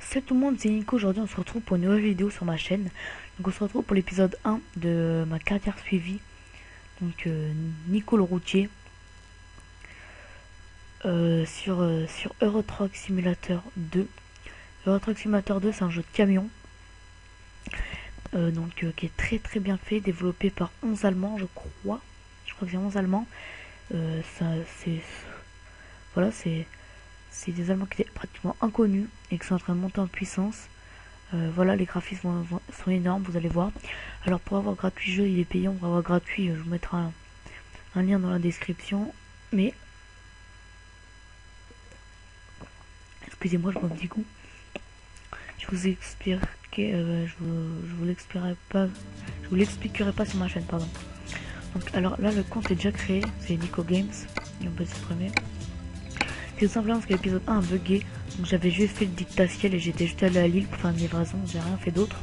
Salut tout le monde, c'est Nico. Aujourd'hui on se retrouve pour une nouvelle vidéo sur ma chaîne. Donc on se retrouve pour l'épisode 1 de ma carrière suivie. Donc Nico le routier. Sur Euro Truck Simulator 2. Euro Truck Simulator 2 c'est un jeu de camion. Qui est très très bien fait, développé par 11 Allemands je crois. Je crois que c'est 11 Allemands. Voilà, c'est des Allemands qui étaient pratiquement inconnus et qui sont en train de monter en puissance. Voilà, les graphismes sont énormes, vous allez voir. Alors pour avoir gratuit jeu, il est payant. Pour avoir gratuit, je vous mettrai un lien dans la description. Mais excusez-moi, je bois un petit coup. Je vous expliquerai, je vous l'expliquerai pas sur ma chaîne, pardon. Donc alors là, le compte est déjà créé, c'est Nico Games. Et on peut s'exprimer. C'est tout simplement parce que l'épisode 1 a bugué. Donc j'avais juste fait le dictatiel et j'étais juste allé à Lille pour faire une livraison, j'ai rien fait d'autre.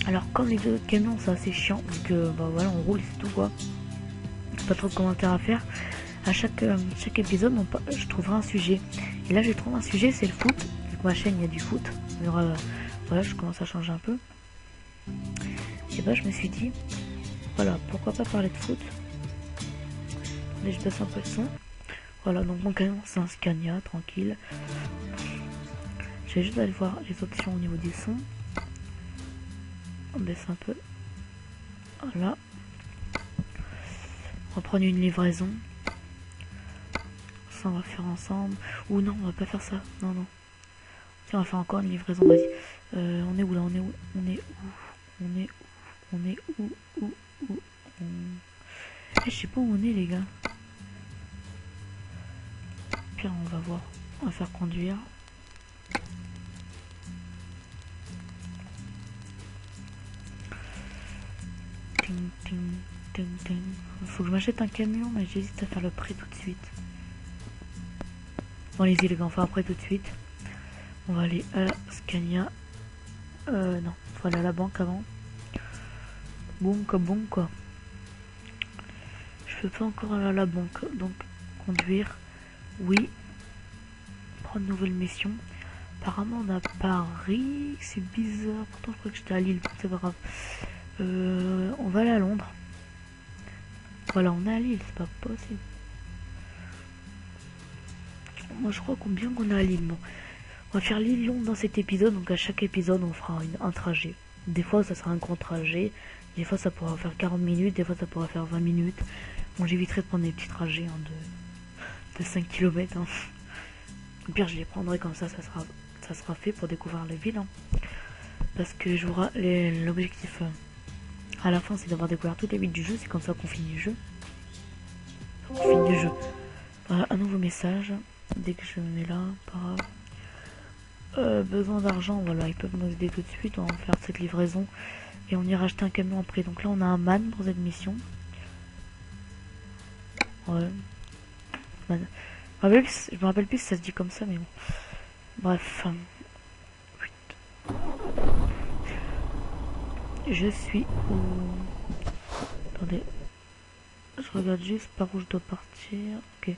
Alors comme les vidéos de camion c'est assez chiant, donc bah voilà, on roule c'est tout quoi. Pas trop de commentaires à faire. À chaque épisode je trouverai un sujet. Et là j'ai trouvé un sujet, c'est le foot. Vu que ma chaîne il y a du foot. Alors, voilà, je commence à changer un peu. Et bah je me suis dit, voilà, pourquoi pas parler de foot. Attendez, je baisse un peu le son. Voilà, donc mon camion c'est un Scania, tranquille. Je vais juste aller voir les options au niveau du son. On baisse un peu. Voilà. On va prendre une livraison. Ça on va faire ensemble. Ou non, on va pas faire ça. Non, non. Tiens, on va faire encore une livraison, vas-y. On est où là? Je sais pas où on est les gars. Pire, on va voir. On va faire conduire. Ting, ting, ting, ting. Faut que je m'achète un camion, mais j'hésite à faire le prêt tout de suite. Bon, allez-y les gars, on fait un prêt tout de suite. On va aller à la Scania. Non, faut aller à la banque avant. Bon quoi. Je peux pas encore aller à la banque, donc conduire. Oui. Prendre une nouvelle mission. Apparemment on a Paris. C'est bizarre. Pourtant je crois que j'étais à Lille. C'est pas grave. On va aller à Londres. Voilà, on est à Lille. C'est pas possible. Moi je crois bien qu'on est à Lille. Bon. On va faire Lille-Londres dans cet épisode. Donc à chaque épisode on fera un trajet. Des fois ça sera un grand trajet. Des fois ça pourra faire 40 minutes. Des fois ça pourra faire 20 minutes. Bon, j'éviterai de prendre des petits trajets de 5 km. Hein. Au pire, je les prendrai comme ça sera fait pour découvrir les villes. Hein. Parce que l'objectif à la fin, c'est d'avoir découvert toutes les villes du jeu. C'est comme ça qu'on finit le jeu. Voilà, un nouveau message. Dès que je me mets là, besoin d'argent, voilà, ils peuvent nous aider tout de suite. On va faire cette livraison et on ira acheter un camion après. Donc là, on a un man pour cette mission. Ouais. Man. Je me rappelle plus si ça se dit comme ça, mais bon. Bref. Je suis où? Attendez. Je regarde juste par où je dois partir. Ok.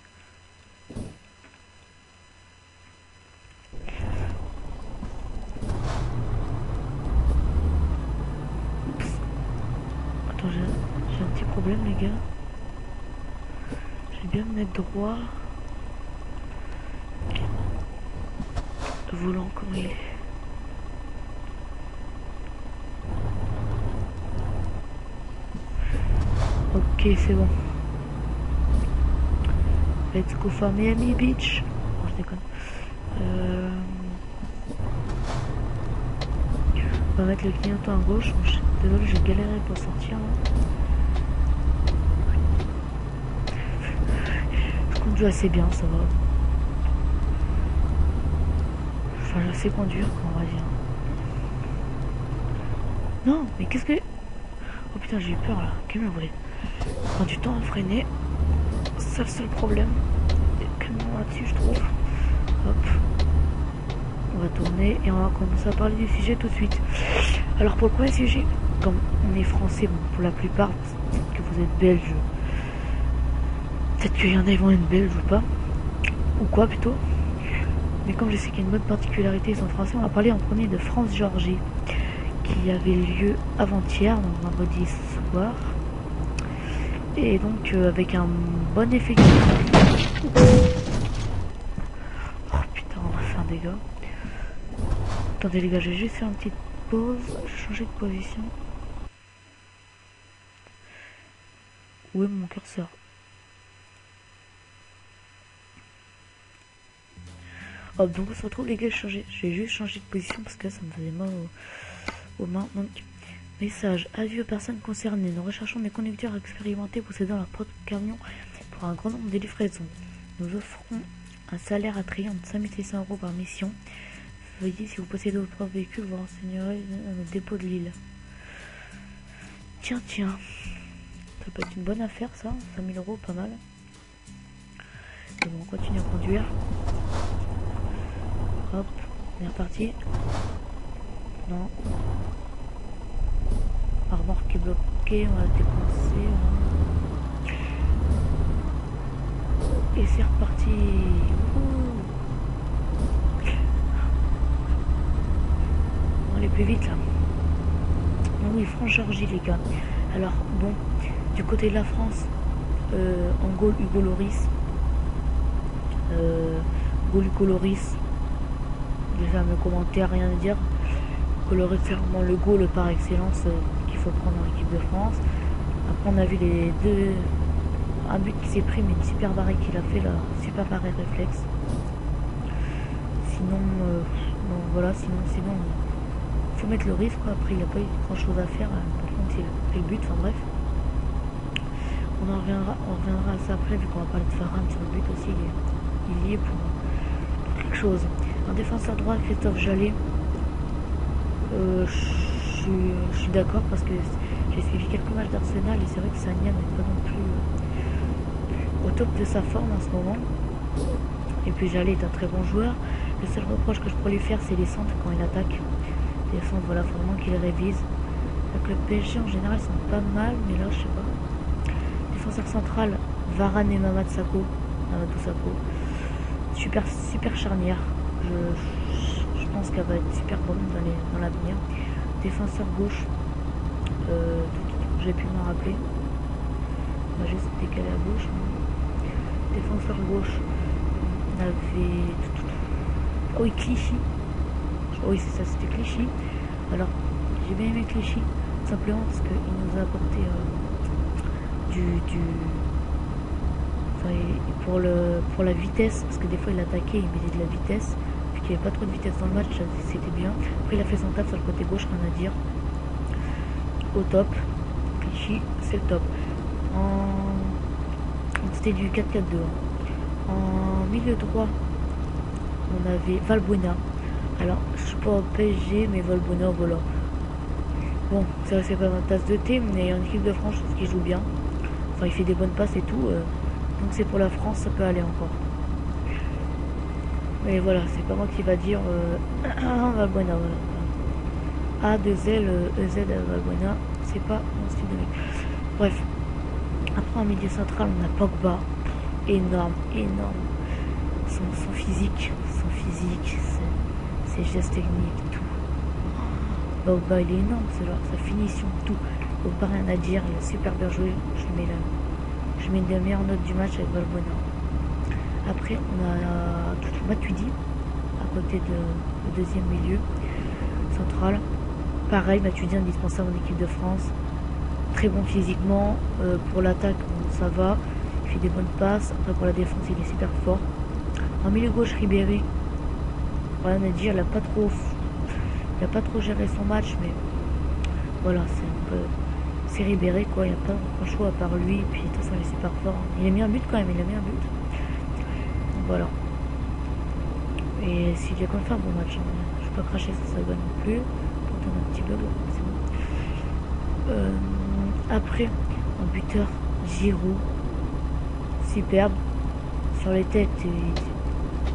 Oups. Attends, j'ai un petit problème, les gars. Je vais bien me mettre droit. Le volant, comment il est? Ok, c'est bon. Let's go for Miami Beach. Non, je déconne. On va mettre le clignotant à gauche. Désolé, j'ai galéré pour sortir. Je conduis assez bien, ça va. Enfin, je sais conduire, on va dire. Non, mais qu'est-ce que... Oh putain, j'ai eu peur là. Quel m'a volé. Prend du temps à freiner. C'est le seul problème. Il y a le camion là-dessus, je trouve. Hop. On va tourner et on va commencer à parler du sujet tout de suite. Alors pour le premier sujet, comme on est français, bon, pour la plupart, peut-être que vous êtes belge. Peut-être qu'il y en a qui vont être belges ou pas. Ou quoi plutôt. Mais comme je sais qu'il y a une bonne particularité, ils sont français, on va parler en premier de France-Géorgie, qui avait lieu avant-hier, donc vendredi soir. Et donc avec un bon effectif. Oh putain, on va faire un dégât. Attendez les gars, je vais juste faire une petite pause, changer de position. Où est mon curseur? Hop, donc on se retrouve les gars, j'ai juste changé de position parce que là, ça me faisait mal aux mains. Donc, message, avis aux personnes concernées. Nous recherchons des conducteurs expérimentés possédant leur propre camion pour un grand nombre de livraisons. Nous offrons un salaire attrayant de 5600 € par mission. Veuillez, si vous possédez votre propre véhicule, vous renseignerez dans le dépôt de l'île. Tiens, ça peut être une bonne affaire ça, 5000 €, pas mal. Et bon, on continue à conduire. Hop, on est reparti. Non. La remorque est bloquée, on va la dépenser. Et c'est reparti. On va aller plus vite là. Donc oui, France-Géorgie les gars. Alors bon, du côté de la France, en goal Hugo Loris. Hugo Loris. Déjà me commentaire, rien à dire. Loris c'est vraiment le goal par excellence qu'il faut prendre en équipe de France. Après on a vu les deux, un but qui s'est pris mais une super barrée qu'il a fait là, super barrée réflexe. Sinon bon, voilà, sinon faut mettre le risque quoi. Après il n'y a pas eu grand chose à faire, par contre il a pris le but, enfin bref. On reviendra à ça après vu qu'on va parler de Varane sur le but aussi, il y est pour quelque chose. Un défenseur droit, Christophe Jallet. Je suis d'accord parce que j'ai suivi quelques matchs d'Arsenal et c'est vrai que Sagna n'est pas non plus au top de sa forme en ce moment. Et puis Jallet est un très bon joueur. Le seul reproche que je pourrais lui faire, c'est les centres quand il attaque. Les centres, voilà, faut vraiment qu'il les révise. Donc le PSG en général sont pas mal, mais là je sais pas. Défenseur central, Varane et Mamadou Sakho. Super charnière. Je pense qu'elle va être super bonne dans l'avenir. Défenseur gauche, j'ai pu m'en rappeler. On va juste décaler à gauche. Défenseur gauche, on avait. Oh oui, Clichy. Oui, c'est ça, c'était Clichy. Alors, j'ai bien aimé Clichy, simplement parce qu'il nous a apporté enfin, pour la vitesse, parce que des fois il attaquait, il mettait de la vitesse. Il n'y avait pas trop de vitesse dans le match, c'était bien. Après il a fait son taf sur le côté gauche, rien à dire. Au top. Clichy, c'est le top. C'était du 4-4-2. En milieu droit, on avait Valbuena. Alors, je suis pas au PSG, mais Valbuena, voilà. Bon, c'est pas ma tasse de thé, mais en équipe de France, je trouve qu'il joue bien. Enfin, il fait des bonnes passes et tout. Donc c'est pour la France, ça peut aller encore. Mais voilà, c'est pas moi qui va dire Valbuena, voilà. A, 2L, EZ, Valbuena, c'est pas mon style de mec. Bref. Après en milieu central, on a Pogba. Énorme. Son physique, ses gestes techniques, tout. Pogba, il est énorme, c'est genre sa finition, tout. Pogba, rien à dire, il a super bien joué. Je mets des meilleures notes du match avec Valbuena. Après, on a Matuidi, à côté de deuxième milieu central. Pareil, Matuidi indispensable en équipe de France. Très bon physiquement. Pour l'attaque, bon, ça va. Il fait des bonnes passes. Après, pour la défense, il est super fort. En milieu gauche, Ribéry. Rien à dire, il a pas trop géré son match, mais voilà, c'est Ribéry quoi. Il n'y a pas grand choix à part lui. Et puis de toute façon, il est super fort. Il a mis un but quand même, Voilà. Et s'il a quand même fait un bon match, hein. Je vais pas cracher sur sa gueule non plus. Pourtant on a un petit bug, c'est bon. Après, en buteur, Giroud. Superbe. Sur les têtes, il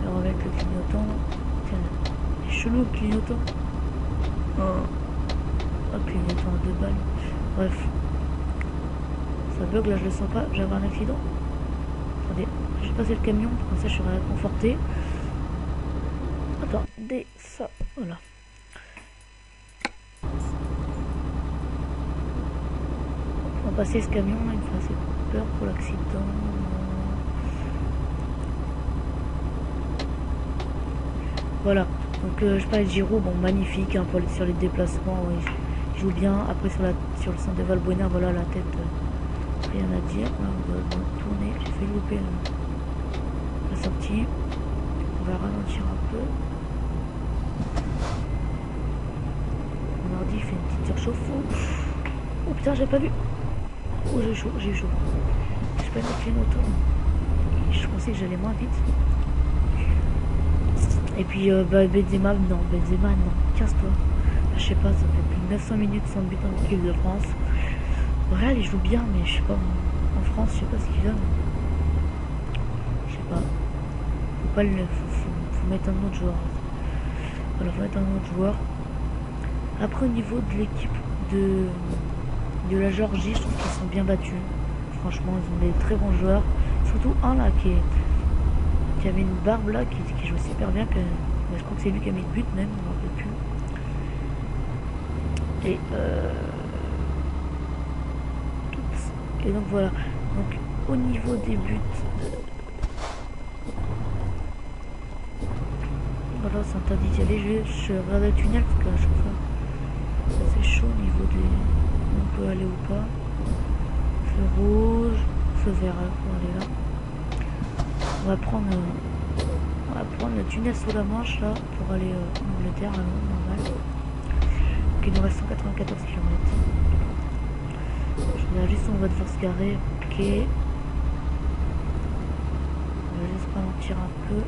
revient avec le clignotant. Tiens, il est chelou le clignotant. Oh, clignotant à 2 balles. Bref. Ça bug là, je le sens pas. J'ai un accident. Attendez, je vais passer le camion, comme ça je serai réconforté. Attendez, ça, voilà. On va passer ce camion, il me fait assez peur pour l'accident. Voilà, donc je parlais de Giroud, bon magnifique hein, sur les déplacements, oui, il joue bien. Après sur le centre de Valbuena, voilà la tête, rien à dire. Là, on va tourner, j'ai fait louper la sortie. On va ralentir un peu. Mon ordi fait une petite surchauffe. Oh putain, j'ai pas vu. Oh, j'ai eu chaud, j'ai eu chaud. J'ai pas mis une auto. Je pensais que j'allais moins vite. Et puis Benzema, non, casse-toi. Je sais pas, ça fait plus de 900 minutes sans but en équipe de France. Au Real, il joue bien, mais je sais pas, en France, je sais pas ce qu'il donne. Je sais pas. Faut pas le. Faut mettre un autre joueur. Voilà, faut mettre un autre joueur. Après, au niveau de l'équipe de la Géorgie, je trouve qu'ils sont bien battus. Franchement, ils ont des très bons joueurs. Surtout un là qui avait une barbe là qui joue super bien. Je crois que c'est lui qui a mis le but même, on ne rappelle plus. Et donc voilà. Donc au niveau des buts, voilà, c'est interdit d'y aller. Je regarde le tunnel parce qu'à chaque fois c'est chaud au niveau des. On peut aller ou pas. Feu rouge, feu vert pour aller là. On va prendre le tunnel sous la Manche là pour aller en Angleterre à Londres, normal. Donc il nous reste 194 km. Je regarde juste, on va devoir se garer. Ok. On va juste ralentir un peu.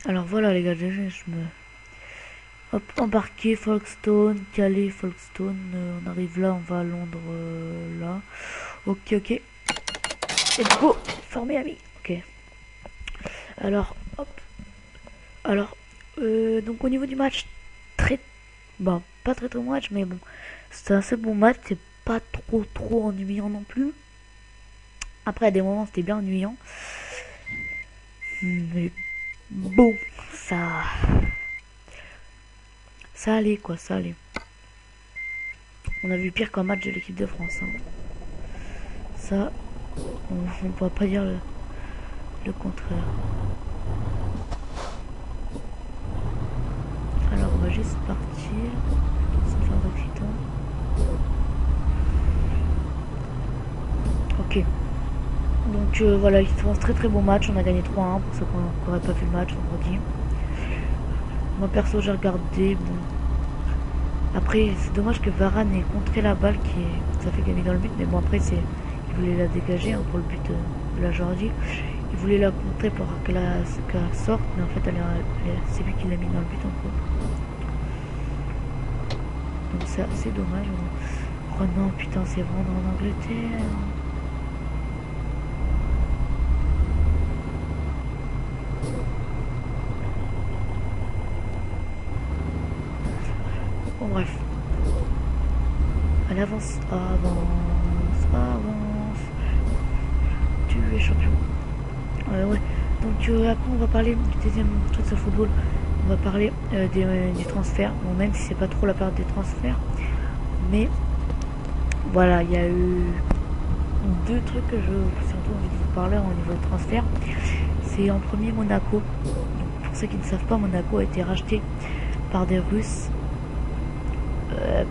Alors voilà les gars, je me... Hop, embarqué, Folkestone, Calais, Folkestone, on arrive là, on va à Londres, là. Ok, ok. Let's go, formé ami. Ok. Alors, hop. Alors, donc au niveau du match, bon, pas très bon match, mais bon, c'était un assez bon match, c'est pas trop ennuyant non plus. Après, à des moments, c'était bien ennuyant. Mais bon, ça allait quoi, ça allait. On a vu pire qu'un match de l'équipe de France. Hein. Ça, on ne pourra pas dire le contraire. Alors, on va juste partir sans faire d'accident. Ok. Donc voilà, il se passe très bon match. On a gagné 3-1 pour ceux qui n'auraient pas vu le match vendredi. Moi perso, j'ai regardé. Bon. Après, c'est dommage que Varane ait contré la balle ça fait gagner dans le but. Mais bon, après, il voulait la dégager hein, pour le but de la Géorgie. Il voulait la contrer pour qu'elle sorte. Mais en fait, c'est lui qui l'a mis dans le but en gros. Donc c'est assez dommage. Oh non, putain, c'est vraiment en Angleterre. Bon bref. Elle avance. Tu es champion. Ouais. Donc après on va parler du deuxième truc sur le football. On va parler du transfert. Bon, même si c'est pas trop la période des transferts. Mais voilà, il y a eu 2 trucs que j'ai surtout envie de vous parler au niveau de transfert. C'est en premier Monaco. Donc, pour ceux qui ne savent pas, Monaco a été racheté par des Russes.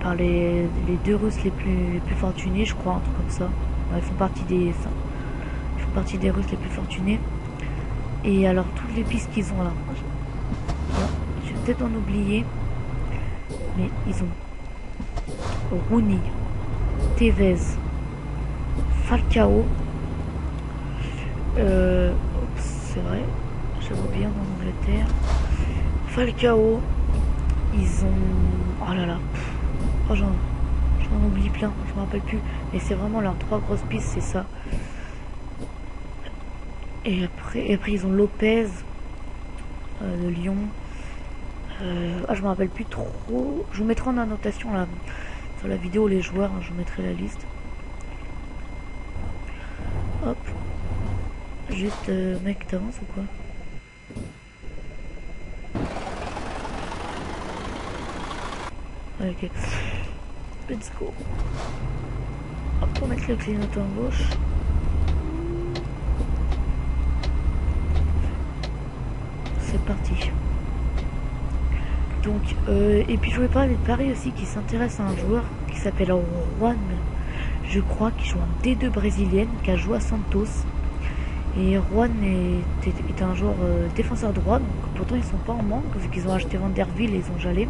Par les 2 Russes les plus fortunés, je crois, un truc comme ça. Ils font partie des Russes les plus fortunés. Et alors, toutes les pistes qu'ils ont là, je vais peut-être en oublier, mais ils ont Rooney, Tevez, Falcao. C'est vrai, j'avais oublié en Angleterre. Falcao, ils ont... Oh là là. Oh, j'en j'en oublie plein, je me rappelle plus. Mais c'est vraiment leurs 3 grosses pistes, c'est ça. Et après ils ont Lopez de Lyon. Je me rappelle plus trop. Je vous mettrai en annotation là sur la vidéo les joueurs, hein, je vous mettrai la liste. Hop. Juste mec, t'avances ou quoi? Ok. Let's go. Hop, on va mettre le clignotant gauche. C'est parti. Donc, et puis je voulais parler de Paris aussi qui s'intéresse à un joueur qui s'appelle Juan, je crois, qui joue en D2 brésilienne, qui a joué à Santos. Et Juan est un joueur défenseur droit, donc pourtant ils sont pas en manque vu qu'ils ont acheté Vanderville et ils ont Jalé.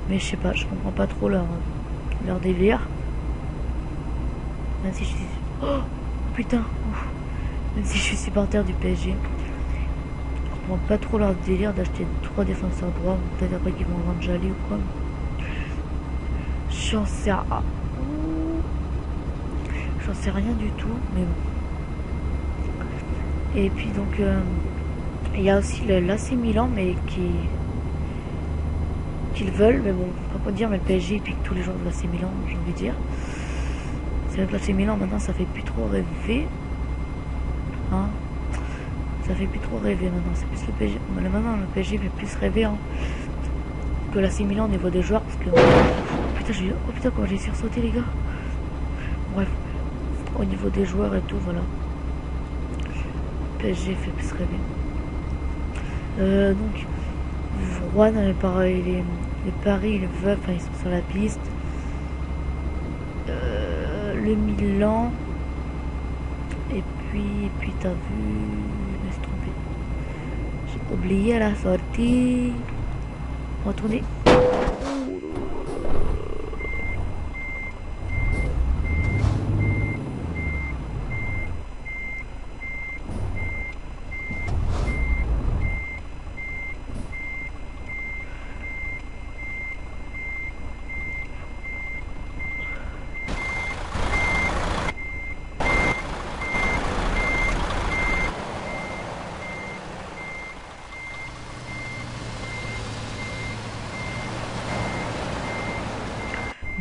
Mais je sais pas, je comprends pas trop leur délire. Même si je suis... Oh putain. Ouf. Même si je suis supporter du PSG. Je comprends pas trop leur délire d'acheter 3 défenseurs droits. Peut-être après qu'ils vont vendre Jalé ou quoi. J'en sais rien. J'en sais rien du tout, mais bon. Et puis donc, il y a aussi l'AC Milan, mais qu'ils veulent, mais bon, pas pour dire, mais le PSG il pique tous les jours de l'AC Milan, j'ai envie de dire. C'est vrai que l'AC Milan maintenant ça fait plus trop rêver. Hein, ça fait plus trop rêver maintenant, c'est plus le PSG. Maintenant le PSG fait plus rêver hein, que l'AC Milan au niveau des joueurs, parce que... Oh putain, comment j'ai sursauté les gars. Bref, au niveau des joueurs et tout, voilà. PSG fait plus rêver. Donc, Juan, pareil, les paris, ils veulent, enfin ils sont sur la piste. Le Milan. Et puis t'as vu, je me suis trompé. J'ai oublié la sortie. Retourner.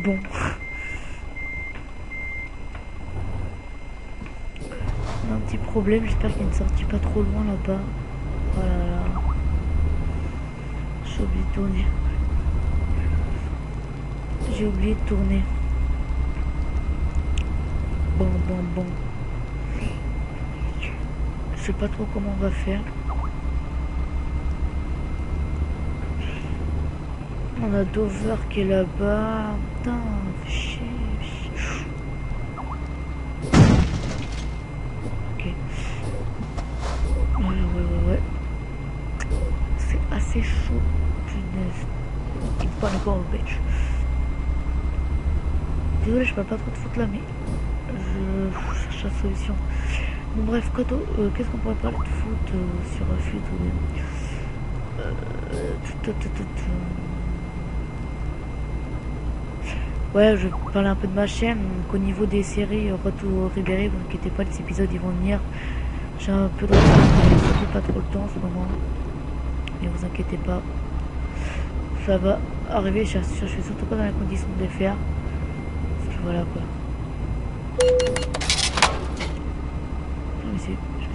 Bon. On a un petit problème, j'espère qu'il y a une sortie pas trop loin là-bas. Oh là là. J'ai oublié de tourner. J'ai oublié de tourner. Bon. Je sais pas trop comment on va faire. On a Dover qui est là-bas. Putain, fait chier. Ok. Ouais. C'est assez chaud. Punaise. Il parle encore au bitch. Désolé, je parle pas trop de foot là, mais je cherche la solution. Bon, bref, qu'est-ce qu'on pourrait parler de foot sur un foot Ouais, je vais parler un peu de ma chaîne. Donc, au niveau des séries, Retour Ribéry, vous inquiétez pas, les épisodes ils vont venir. J'ai un peu de retard, surtout pas trop le temps en ce moment. Mais vous inquiétez pas, ça va arriver. Je suis surtout pas dans la condition de les faire. Parce que voilà quoi. Je me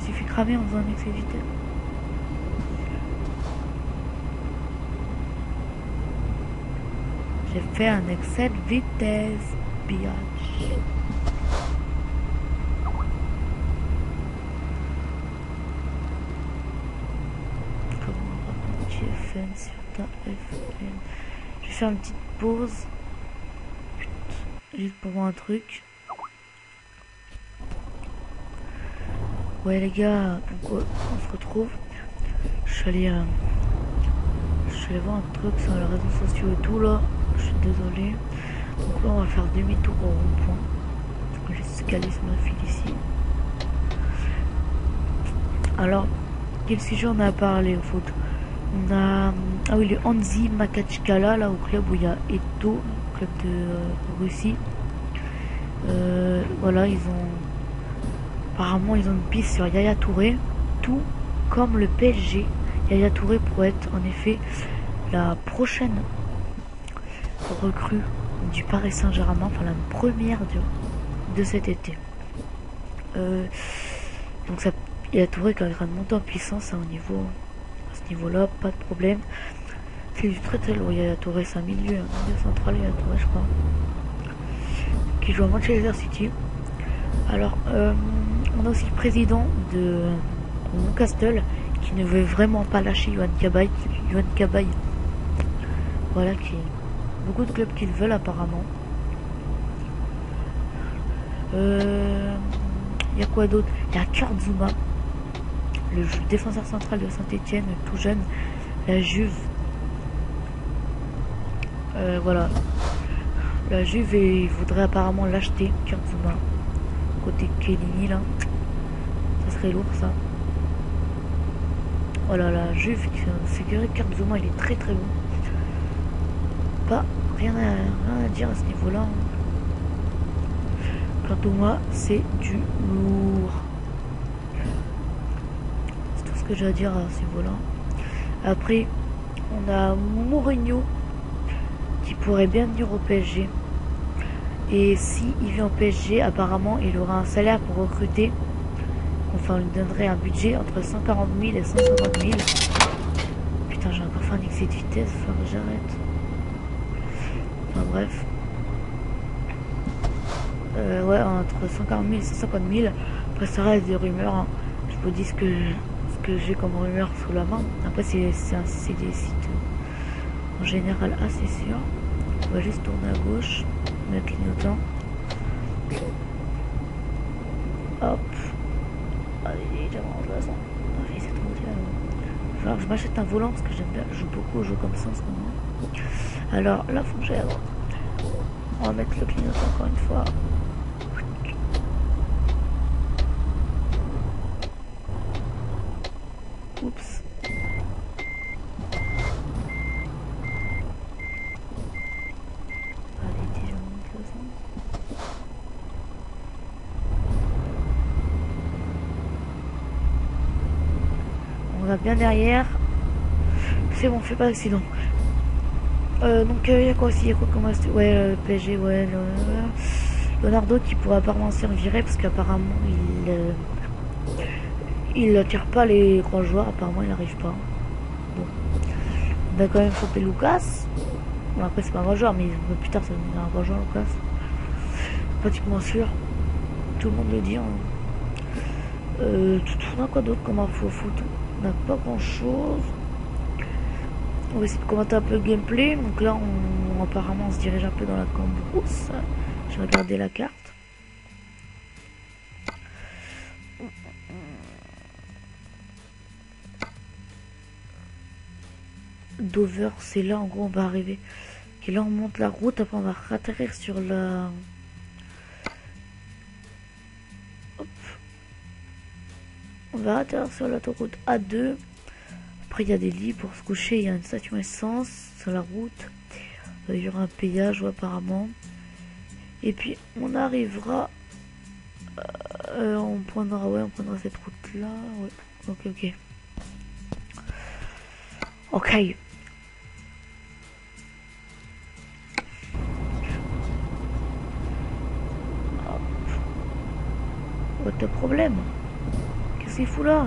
suis fait cramer en faisant un excès de vitesse. J'ai fait un excès de vitesse, biatch. Comment on va FN sur ta FN. Je vais faire une petite pause. Putain, juste pour voir un truc. Ouais les gars, donc, on se retrouve. Je suis allé voir un truc sur les réseaux sociaux et tout là. Je suis désolé. Donc là on va faire demi-tour au rond-point. Je vais juste caler sur ma file ici. Alors, quel sujet on a parlé au foot? On a... Ah oui, le Hansi Makachkala là au club où il y a Eto'o. club de Russie. Voilà, apparemment ils ont une piste sur Yaya Touré, tout comme le PSG. Yaya Touré pourrait être en effet la prochaine recrue du Paris Saint-Germain, enfin la première de cet été. Donc ça, Yaya Touré qui a monté en puissance à ce niveau-là, pas de problème. C'est du très très lourd. Yaya Touré, c'est un milieu central, Yaya Touré je crois, qui joue à Manchester City. Alors, on a aussi le président de Newcastle qui ne veut vraiment pas lâcher Yohan Cabaye. Yohan Cabaye, voilà, qui beaucoup de clubs qui le veulent apparemment. Il y a quoi d'autre? Il y a Kurt Zouma, le défenseur central de Saint-Etienne, tout jeune. La Juve, voilà. La Juve, il voudrait apparemment l'acheter, Kurt Zouma. Côté Kellini, là. Ça serait lourd, ça. Voilà, la Juve, c'est que Kurt Zouma, il est très très bon. Pas rien à dire à ce niveau-là. Kurt Zouma, c'est du lourd. C'est tout ce que j'ai à dire à ce niveau-là. Après, on a Mourinho qui pourrait bien venir au PSG. Et si il vient au PSG, apparemment, il aura un salaire pour recruter. Enfin, on lui donnerait un budget entre 140 000 et 150 000. Putain, j'ai encore fait un excès de vitesse, il faut que j'arrête. Enfin bref. Ouais, entre 140 000 et 150 000. Après, ça reste des rumeurs. Hein. Je vous dis ce que j'ai comme rumeur sous la main. Après, c'est des sites en général assez sûrs. On va juste tourner à gauche, le clignotant. Hop. Allez, j'ai vraiment besoin. Allez, c'est trop bien. Alors, je m'achète un volant parce que j'aime bien. Je joue beaucoup aux jeux comme ça en ce moment. Alors, la fougère. On va mettre le clignotant encore une fois. Oups. On va bien derrière. C'est bon, fais pas d'accident. Donc il y a quoi aussi? Il y a quoi comme reste? Ouais, le PSG, ouais. Leonardo qui pourrait apparemment se virer parce qu'apparemment il attire pas les grands joueurs. Apparemment il n'arrive pas. Bon. On a quand même chopé Lucas. Bon, après c'est pas un grand joueur, mais plus tard ça va devenir un grand joueur, Lucas. Pratiquement sûr. Tout le monde le dit. Hein. On a quoi d'autre comme info foot? On n'a pas grand chose. On va essayer de commenter un peu le gameplay. Donc là, apparemment, on se dirige un peu dans la cambrousse. Je vais regarder la carte. Dover, c'est là, en gros, on va arriver. Et là, on monte la route. Après, on va atterrir sur la... Hop. On va atterrir sur l'autoroute A2. Après, il y a des lits pour se coucher. Il y a une station essence sur la route. Il y aura un péage, ouais, apparemment. Et puis, on arrivera... on prendra cette route-là. Ouais. Ok. Ok. What the problème? Qu'est-ce qu'il fout là?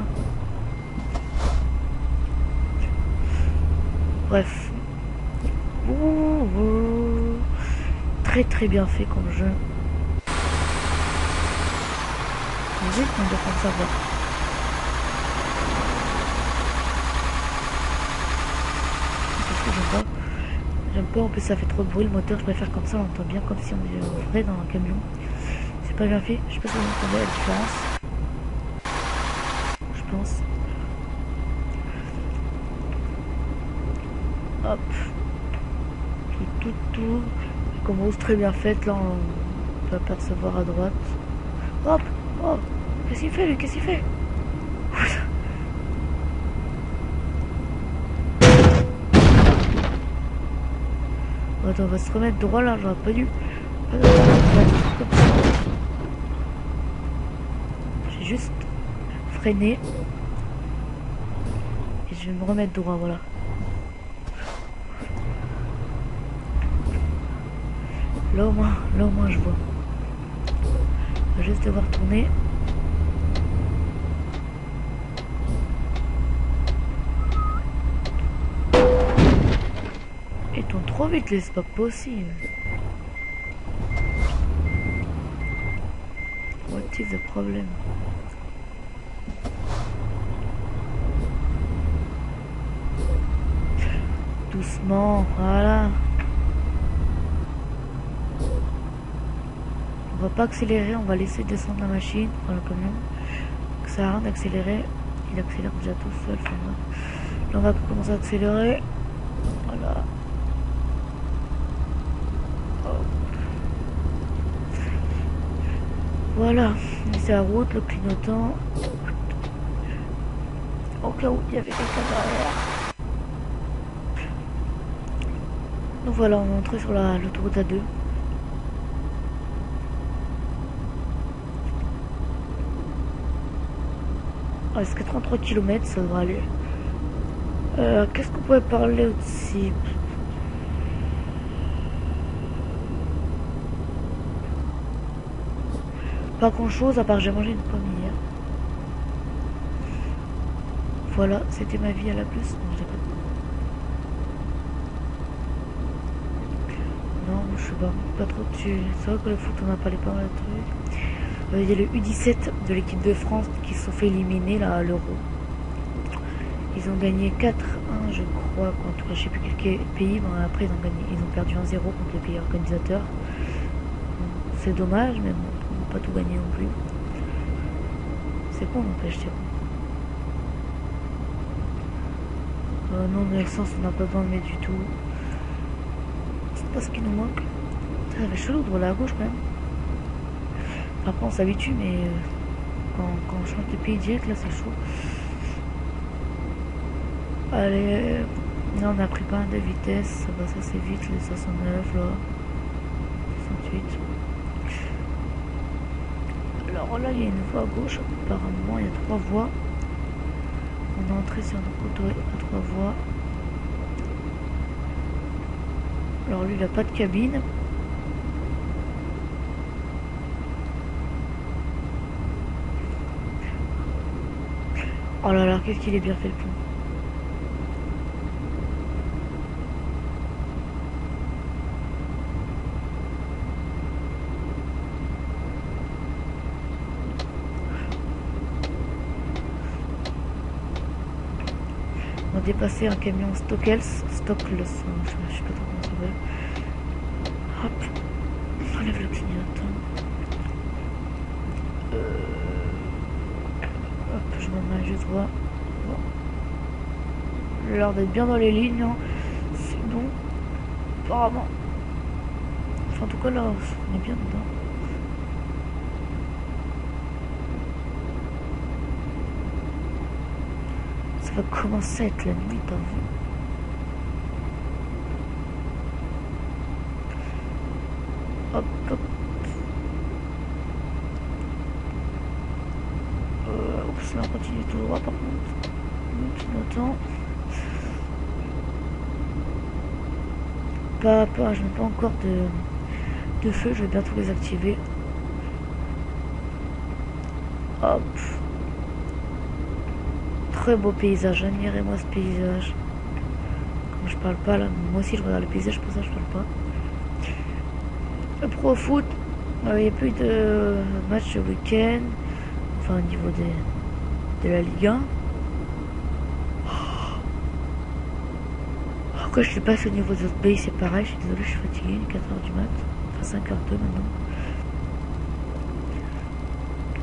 Bref. Très très bien fait comme jeu. Musique, on doit faire savoir. C'est ce que j'aime pas. J'aime pas, en plus ça fait trop de bruit le moteur, je préfère comme ça, on entend bien comme si on était vrai dans un camion. C'est pas bien fait, je sais pas si vous entendez la différence. Je pense. Hop. Tout. Commence très bien faite, là on peut apercevoir à droite. Hop. Oh. Qu'est-ce qu'il fait lui? Qu'est-ce qu'il fait? Attends, on va se remettre droit là, j'aurais pas dû. J'ai juste freiné. Et je vais me remettre droit, voilà. Là au moins je vois. On va juste devoir tourner. Ils tournent trop vite, c'est pas possible. What is the problem? Doucement, voilà. On va pas accélérer, on va laisser descendre la machine, enfin le camion. Ça sert à rien d'accélérer. Il accélère déjà tout seul. Là on va commencer à accélérer. Voilà. Voilà, c'est la route, le clignotant. Au cas où il y avait quelqu'un derrière. Donc voilà, on est entré sur l'autoroute A2. Il reste que 33 km, ça devrait aller. Qu'est-ce qu'on pourrait parler aussi? Pas grand chose à part j'ai mangé une pomme hier. Voilà, c'était ma vie à la plus. Non, j'ai pas. Non, je sais pas trop dessus. C'est vrai que le foot on a parlé pas mal de trucs. Il y a le U17 de l'équipe de France qui se sont fait éliminer là à l'Euro. Ils ont gagné 4-1 je crois contre je sais plus quel pays. Bon, après ils ont perdu 1-0 contre le pays organisateur. C'est dommage mais bon. Pas tout gagné non plus. C'est quoi n'empêche, c'est bon. Non, de l'essence, on n'a pas besoin de mettre du tout. C'est pas ce qui nous manque. Ça fait chelou de rouler à gauche quand même. Après, on s'habitue, mais quand on change de pays direct, là, c'est chaud. Allez, là, on a pris pas un de vitesse. Ça passe assez vite, les 69, là. 68. Alors là, il y a une voie à gauche. Apparemment, il y a 3 voies. On est entré sur une route à 3 voies. Alors lui, il n'a pas de cabine. Oh là là, qu'est-ce qu'il est bien fait le pont. On a dépassé un camion Stockless, je sais pas trop comment ça s'appelle. Hop, on enlève le clignotant. Hop, je me mets juste droit. Bon. J'ai l'air d'être bien dans les lignes, hein. C'est bon. Apparemment. Enfin, en tout cas, là, on est bien dedans. Ça va commencer à être la nuit, t'as vu? Hop, hop. Oups, là, on continue tout droit, par contre. Clignotant. Je n'ai pas encore de feu, je vais bientôt les activer. Hop. Très beau paysage, admirez-moi ce paysage. Comme je parle pas là, moi aussi je regarde le paysage, pour ça je parle pas. Le pro foot, il n'y a plus de match ce week-end, enfin au niveau de la Ligue 1. Quand je suis passé au niveau des autres pays, c'est pareil, je suis désolé, je suis fatigué, 4h du mat, enfin 5h02 maintenant.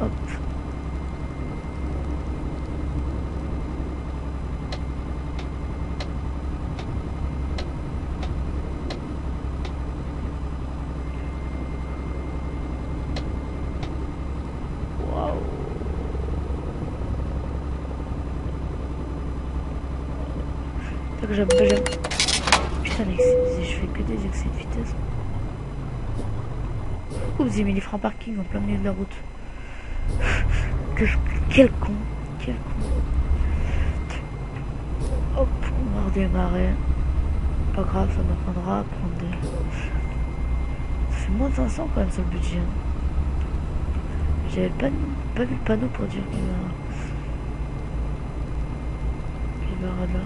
Hop. Waouh. Que j'aime. putain, je fais que des excès de vitesse. Ouh, j'ai mis les freins parking en plein milieu de la route. Quel con. Quel con. Hop, on va redémarrer. Pas grave, ça m'apprendra à prendre des... Ça fait moins de 500 quand même sur le budget. J'avais pas vu le panneau pour dire qu'il va là.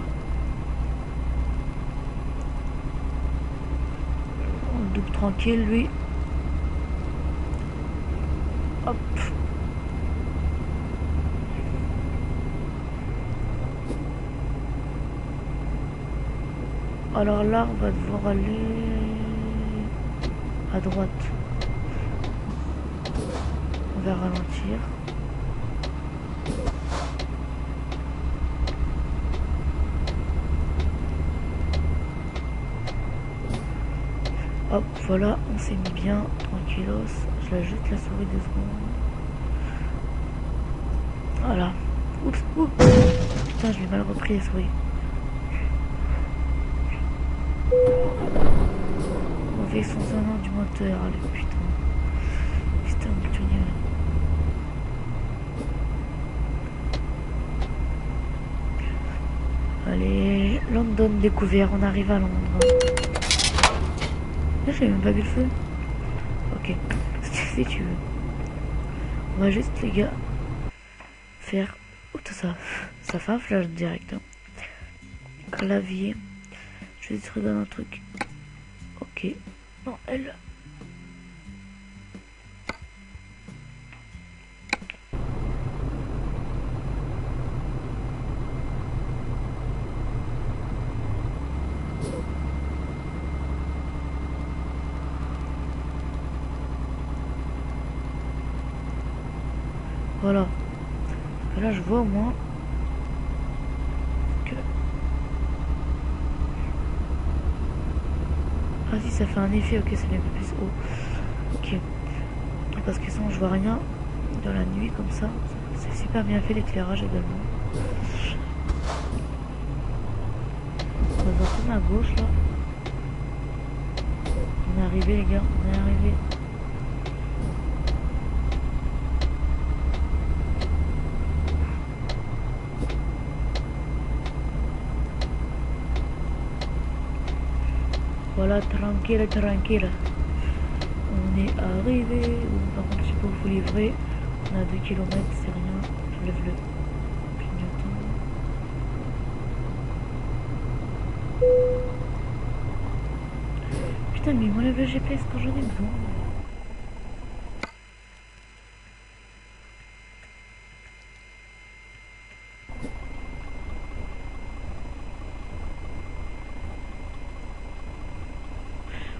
On double tranquille lui. Hop. Alors là, on va devoir aller à droite. On va ralentir. Hop, voilà, on s'est mis bien, tranquillos. Je l'ajoute la souris 2 secondes. Voilà. Oups, oups. Putain, je l'ai mal repris la souris. Mauvais fonctionnement du moteur, allez, putain. Putain, le tunnel. Allez, London découvert, on arrive à Londres. Là, j'ai même pas vu le feu. Ok, si tu veux. On va juste, les gars, faire... Oh, tout ça. Ça fait un flash direct. Hein. Clavier. Je vais juste regarder un truc. Ok. Non, elle... Voilà. Parce que là, je vois au moins que... Ah si, ça fait un effet. Ok, c'est un peu plus haut. Ok. Parce que sinon, je vois rien dans la nuit comme ça. C'est super bien fait, l'éclairage également. On va retourner à gauche, là. On est arrivé, les gars. On est arrivé. Voilà, tranquille, tranquille. On est arrivé. Par contre, je sais pas où il faut livrer. On a 2 km, c'est rien. Je lève le clignotant. Putain, mais il m'enlève le GPS quand j'en ai besoin.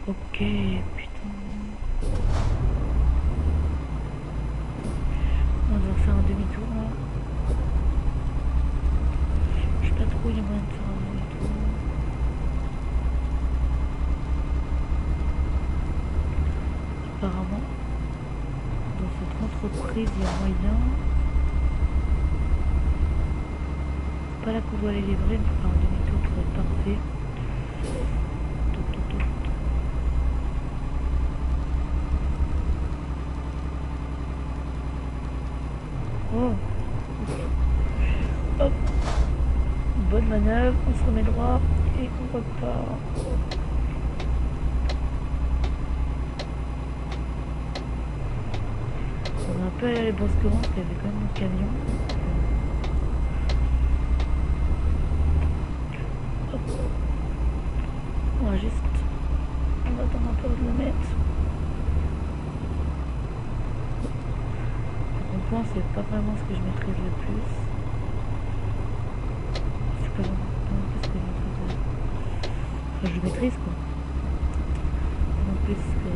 Ok, putain. On va devoir faire un demi-tour là. Je sais pas trop, il y a moyen de faire un demi-tour. Apparemment, dans cette entreprise, il y a moyen. C'est pas là qu'on doit aller livrer, mais faire un demi-tour pour être parfait. Oh. Hop. Bonne manœuvre, on se remet droit et on repart. On a un peu allé brusquement parce qu'il y avait quand même un camion. Hop. On va juste... On va attendre un peu de le mettre. Point, c'est pas vraiment ce que je maîtrise le plus. C'est pas vraiment ce que je maîtrise. Enfin, je maîtrise quoi. En plus que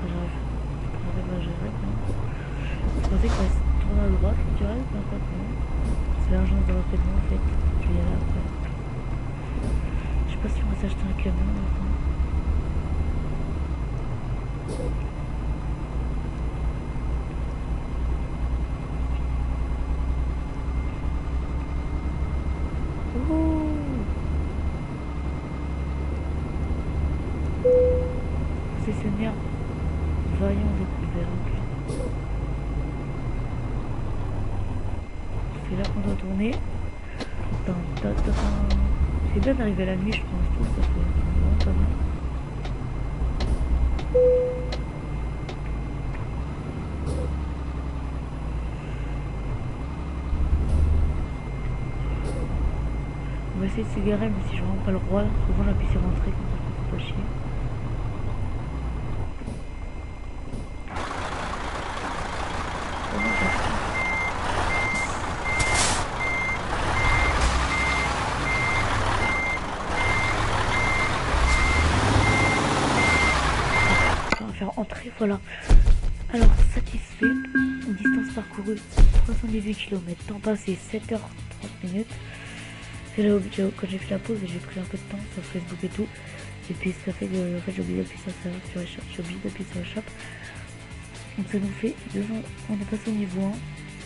j'arrive à gérer. Je pensais qu'il fallait tourner à droite, tu vois, mais en fait non. C'est l'agence de recrutement en fait. Je vais y aller après. Je sais pas si on va s'acheter un camion maintenant. On doit tourner. C'est bien d'arriver la nuit, je pense. Je trouve que ça fait vraiment pas mal. On va essayer de se garer, mais si je rentre pas le roi, souvent j'appuie sur rentrer comme ça, je me fais pas chier. On va faire entrer, voilà. Alors, satisfait. Distance parcourue 318 km. Temps passé 7h30 minutes. C'est là où quand j'ai fait la pause, j'ai pris un peu de temps sur Facebook et tout. Et puis ça fait que en fait, j'ai oublié d'appuyer sur échappe. J'ai oublié d'appuyer sur échappe. Donc ça nous fait 200. On est passé au niveau 1 et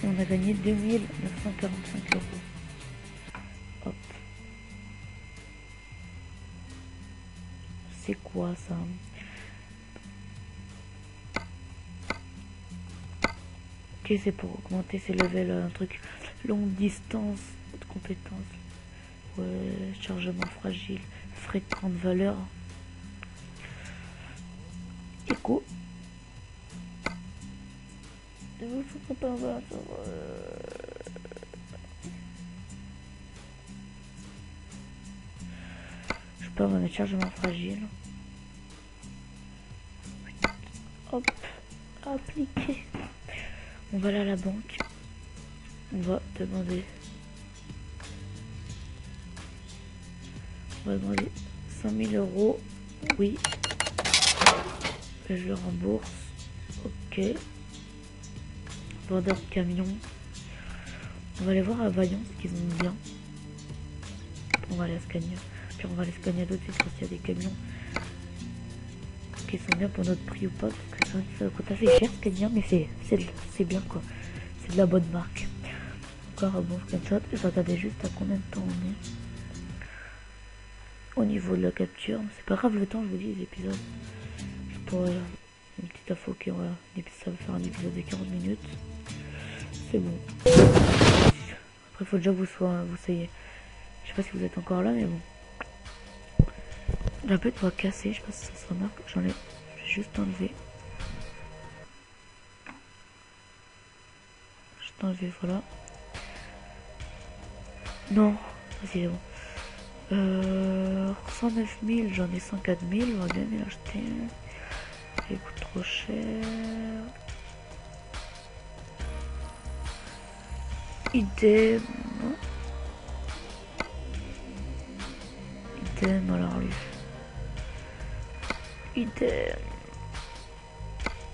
on a gagné 2945 euros. Hop. C'est quoi ça? Ok, c'est pour augmenter ses levels, un truc longue distance, de compétences. Ouais, chargement fragile, frais de grande valeur. Écho. Je sais pas, on va mettre chargement fragile. Hop, appliquer. On va aller à la banque. On va demander. On va demander 100 000 euros. Oui. Et je le rembourse. Ok. Vendeur de camion. On va aller voir à Vaillant ce qu'ils ont bien. On va aller à Scania. Puis on va aller à Scania d'autres parce qu'il y a des camions qui sont bien pour notre prix ou pas. Parce que ça coûte assez cher Scania, mais c'est bien quoi. C'est de la bonne marque. Encore un bon screenshot. Je vais regarder juste à combien de temps on est. Au niveau de la capture, c'est pas grave le temps, je vous dis, les épisodes. Pour une petite info qui ça va faire un épisode de 40 minutes. C'est bon. Après, faut déjà que vous soyez. Je sais pas si vous êtes encore là, mais bon. J'ai un peu de doigt cassé, je sais pas si ça se remarque. Je vais juste enlever. Juste enlever, voilà. Non, c'est bon. 109 000, j'en ai 104 000, on va bien les acheter. Il coûte trop cher. Idem. Idem, alors lui. Idem.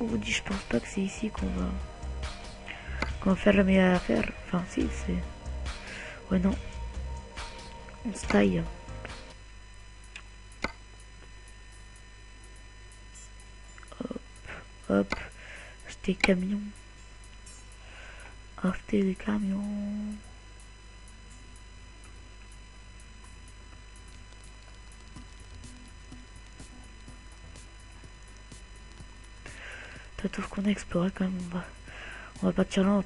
On vous dit, je pense pas que c'est ici qu'on va faire la meilleure affaire. Enfin, si, c'est. Ouais, non. On se taille. Hop. Acheter camion. Acheter des camions. Tout ce qu'on a exploré quand même. On va partir là, on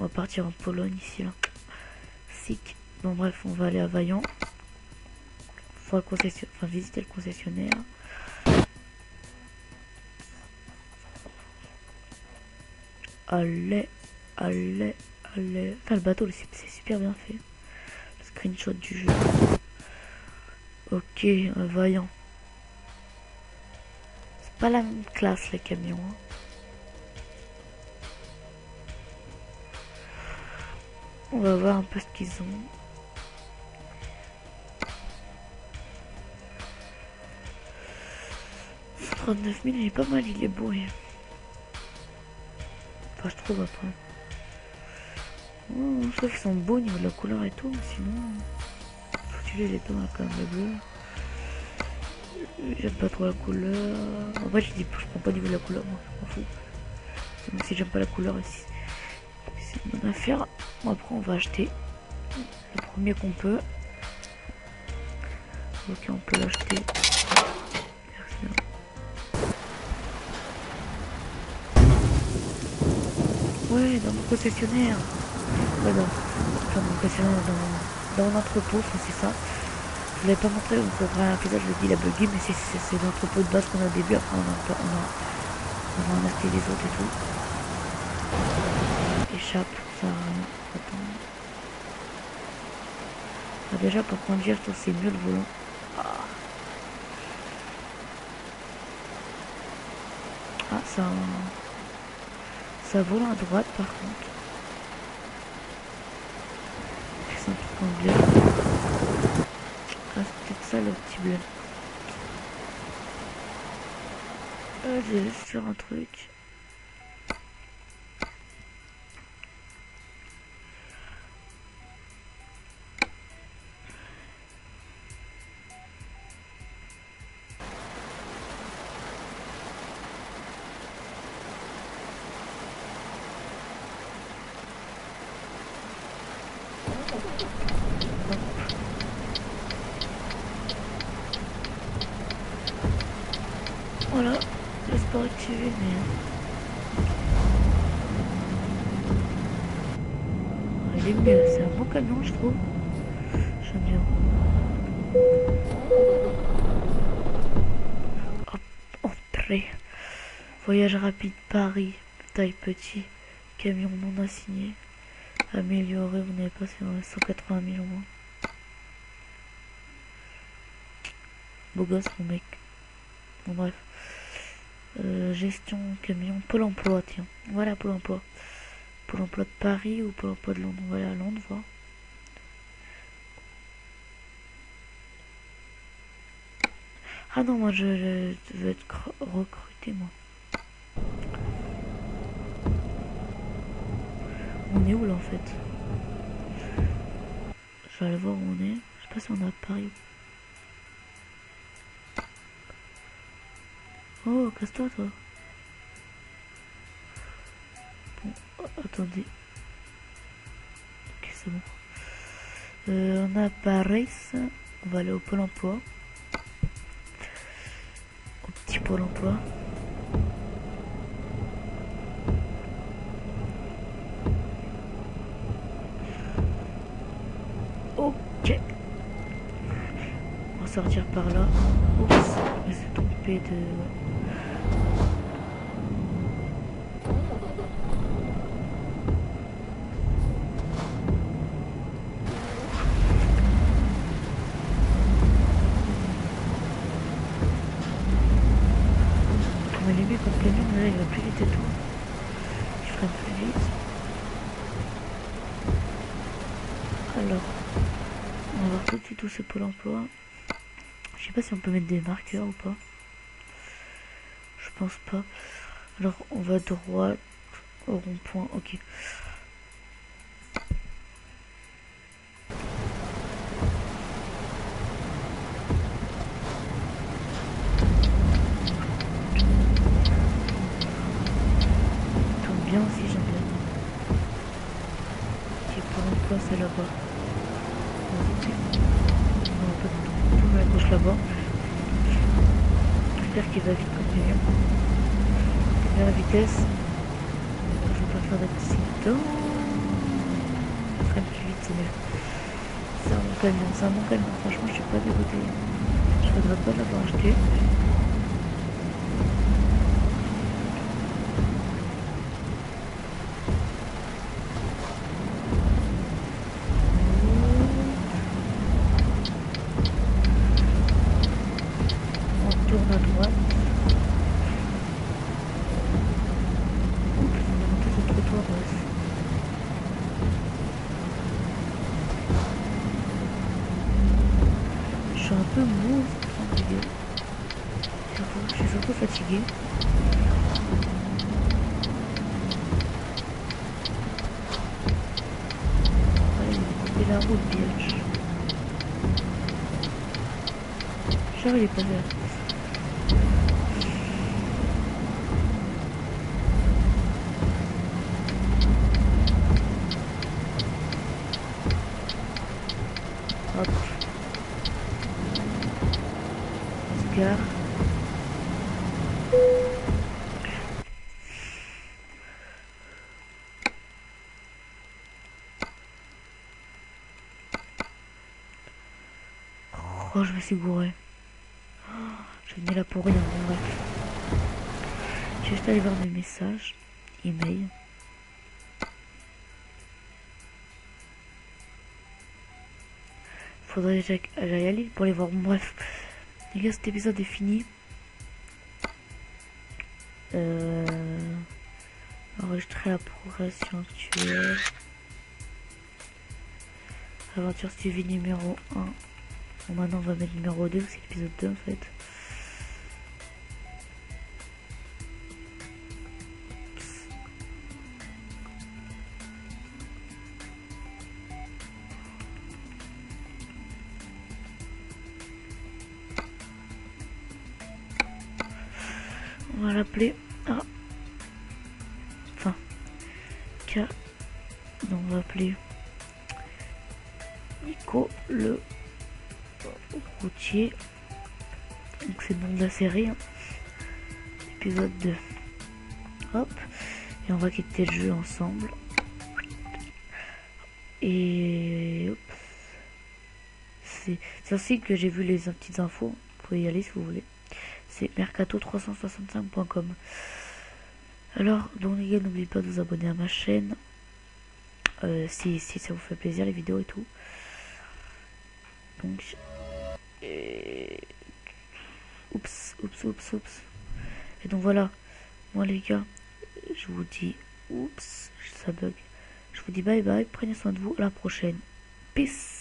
va partir en Pologne ici là. Sick. Bon bref, on va aller à Vaillant. Faut visiter le concessionnaire. Allez. Enfin, le bateau, c'est super bien fait. Le screenshot du jeu. Ok, Vaillant. C'est pas la même classe les camions. Hein. On va voir un peu ce qu'ils ont. « 39 000, il est pas mal, il est beau. Enfin, je trouve après. Oh, je trouve qu'ils sont beaux au niveau de la couleur et tout, mais sinon. Celui-là, il est pas mal quand même, le bleu. J'aime pas trop la couleur. En vrai, je prends pas au niveau de la couleur, moi, je m'en fous. Donc, si j'aime pas la couleur, c'est une bonne affaire. Bon, après, on va acheter le premier qu'on peut. Ok, on peut l'acheter. Ouais, dans mon concessionnaire. Voilà. comme précédemment dans mon entrepôt, enfin, c'est ça. Je vous l'avais pas montré, donc pour un épisode je l'ai dit, il a bugué, mais c'est l'entrepôt de base qu'on a au début, après on va en acheter les autres et tout. Échappe, ça sert à rien. Attends. Ah, déjà pour conduire, je trouve que c'est mieux le volant. Ah, ça vole à droite par contre. C'est un truc anglais. Ah, c'est peut-être ça le petit bleu. Je vais juste faire un truc. Voilà, le sport activé, mais il est mieux, c'est un bon camion je trouve. J'aime bien. Hop, entrée. Voyage rapide Paris, taille petit, camion non assigné. Amélioré, vous n'avez pas 180 000 au moins. Beau gosse mon mec. Bon bref. Gestion camion, Pôle emploi, tiens. Voilà Pôle emploi. Pôle emploi de Paris ou Pôle emploi de Londres. On va aller à Londres voir. Ah non, moi je veux être recruté moi. On est où là en fait? Je vais aller voir où on est. Je sais pas si on est à Paris. Oh, casse-toi toi. Bon, attendez. Ok, c'est bon. On a Paris. On va aller au Pôle emploi. Au petit Pôle emploi. Ok. On va sortir par là. Oups, je me suis trompé de... Mais les mecs, comme camion, là, il va plus vite et tout. Il freine plus vite. Alors, on va voir tout de suite où c'est Pôle emploi. Je sais pas si on peut mettre des marqueurs ou pas. Je pense pas. Alors, on va droite au rond-point. Ok. Tourne bien aussi, j'aime bien. Ok, Pôle emploi, c'est là-bas. On va pas tourner à gauche là-bas. J'espère qu'il va vite comme camion. À la vitesse. Je vais pas faire d'accident. Je freine plus vite, c'est mieux. C'est un bon camion, c'est un bon camion. Franchement, je suis pas dégoûté. Je regrette pas de l'avoir acheté. On tourne à droite. Oups, on est monté sur le trottoir. Je suis un peu mou, fatigué. Je suis surtout fatigué. Allez, couper la route, biatch. Genre, il est pas là. Hop. On se gare. Oh, je me suis gouré. Oh, je venais là pour rien. Bon, bref. Je vais juste aller voir mes messages. Email. Faudrait que j'aille à Lille pour les voir. Bon, bref. Les gars, cet épisode est fini. Enregistrer la progression actuelle. Aventure suivie numéro 1. Bon, maintenant on va mettre numéro 2, c'est l'épisode 2 en fait. On va l'appeler A. Enfin, K. Donc on va appeler Nico le routier. Donc c'est le nom de la série. Hein. Épisode 2. Hop. Et on va quitter le jeu ensemble. Et hop. C'est ainsi que j'ai vu les petites infos. Vous pouvez y aller si vous voulez. C'est mercato365.com. Alors, donc les gars, n'oubliez pas de vous abonner à ma chaîne. Si ça vous fait plaisir, les vidéos et tout. Donc... Oups. Et donc voilà. Moi les gars, je vous dis... Oups, ça bug. Je vous dis bye bye, prenez soin de vous, à la prochaine. Peace.